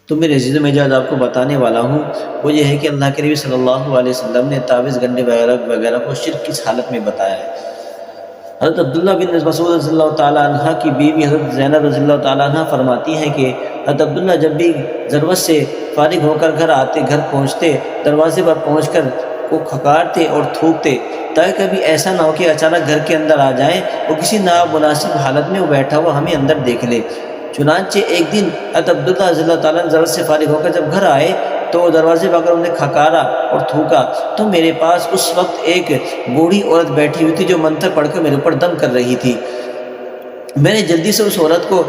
تو میرے عزیز میں جو آج آپ کو بتانے والا ہوں وہ یہ ہے کہ اللہ کے نبی صلی اللہ علیہ وسلم نے تعویذ گنڈے وغیرہ کو شرک کس حالت میں بتایا ہے۔ حضرت عبداللہ بن مسعود رضی اللہ تعالیٰ عنہ کی بیوی حضرت زینب رضی اللہ تعالیٰ عنہ فرماتی ہیں کہ حضرت عبداللہ جب بھی ضرورت سے فارغ ہو کر گھر پہنچتے، دروازے پر پہنچ کر کو کھکارتے اور تھوکتے تاکہ کبھی ایسا نہ ہو کہ اچانک گھر کے اندر آ جائیں اور کسی نامناسب حالت میں وہ بیٹھا ہوا ہمیں اندر دیکھ لے۔ چنانچہ ایک دن حضرت عبداللہ رضی اللہ تعالیٰ عنہ ضرورت سے فارغ ہو کر جب گھر آئے تو دروازے پر انہوں نے کھکارا اور تھوکا تو میرے پاس اس وقت ایک بوڑھی عورت بیٹھی ہوئی تھی جو منتر پڑھ کر میرے اوپر دم کر رہی تھی۔ میں نے جلدی سے اس عورت کو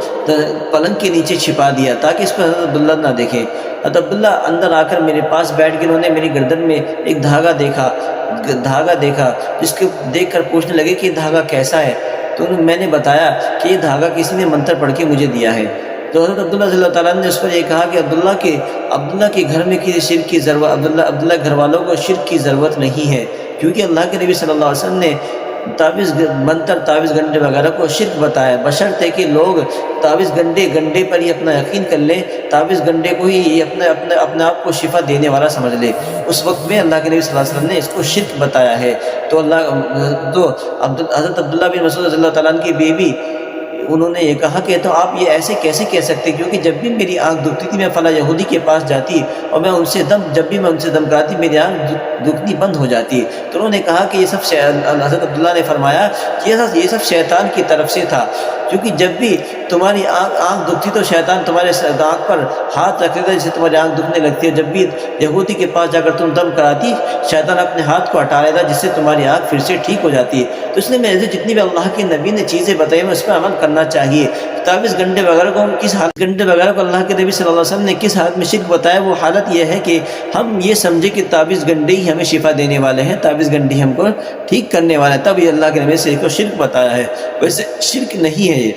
پلنگ کے نیچے چھپا دیا تاکہ اس کو حضرت عبداللہ نہ دیکھیں۔ حضرت عبداللہ اندر آ کر میرے پاس بیٹھ کے انہوں نے میری گردن میں ایک دھاگا دیکھا جس کو دیکھ کر پوچھنے لگے کہ یہ دھاگا کیسا ہے، تو میں نے بتایا کہ یہ دھاگا کسی نے منتر پڑھ کے مجھے دیا ہے۔ تو حضرت عبداللہ رضی اللہ تعالیٰ نے اس پر یہ کہا کہ عبداللہ کے گھر میں کسی شرک کی ضرورت، عبداللہ گھر والوں کو شرک کی ضرورت نہیں ہے، کیونکہ اللہ کے نبی صلی اللہ علیہ وسلم نے تعویذ گنڈے وغیرہ کو شرک بتایا، بشرطے کہ لوگ تعویذ گنڈے پر ہی اپنا یقین کر لیں، تعویذ گنڈے کو ہی اپنے آپ کو شفا دینے والا سمجھ لے۔ اس وقت میں اللہ کے نبی صلی اللہ علیہ وسلم نے اس کو شرک بتایا ہے۔ تو حضرت عبداللہ بن مسعود رضی اللہ تعالیٰ عنہ کی بیوی انہوں نے یہ کہا کہ تو آپ یہ ایسے کیسے کہہ سکتے، کیونکہ جب بھی میری آنکھ دکھتی تھی میں فلاں یہودی کے پاس جاتی اور جب بھی میں ان سے دم کراتی میری آنکھ دکھنی بند ہو جاتی۔ تو انہوں نے کہا کہ یہ سب حضرت عبداللہ نے فرمایا کہ یہ سب شیطان کی طرف سے تھا، کیونکہ جب بھی تمہاری آنکھ دکھتی تو شیطان تمہارے آنکھ پر ہاتھ رکھ دیتا جس سے تمہاری آنکھ دکھنے لگتی ہے، جب بھی یہودی کے پاس جا کر تم دم کراتی شیطان اپنے ہاتھ کو ہٹا لیتا جس سے تمہاری آنکھ پھر سے ٹھیک ہو جاتی ہے۔ تو اس لیے میرے جتنی بھی اللہ کے نبی نے چیزیں بتائی ہیں اس پر عمل کرنا چاہیے۔ تعویذ گنڈے وغیرہ کو اللہ کے نبی صلی اللہ علیہ وسلم نے کس حالت میں شرک بتایا، وہ حالت یہ ہے کہ ہم یہ سمجھے کہ تعویذ گنڈے ہی ہمیں شفا دینے والے ہیں، تعویذ گنڈے ہم کو ٹھیک کرنے والے ہیں، تب یہ اللہ کے نبی سے کو شرک بتایا ہے، ویسے شرک نہیں ہے یہ۔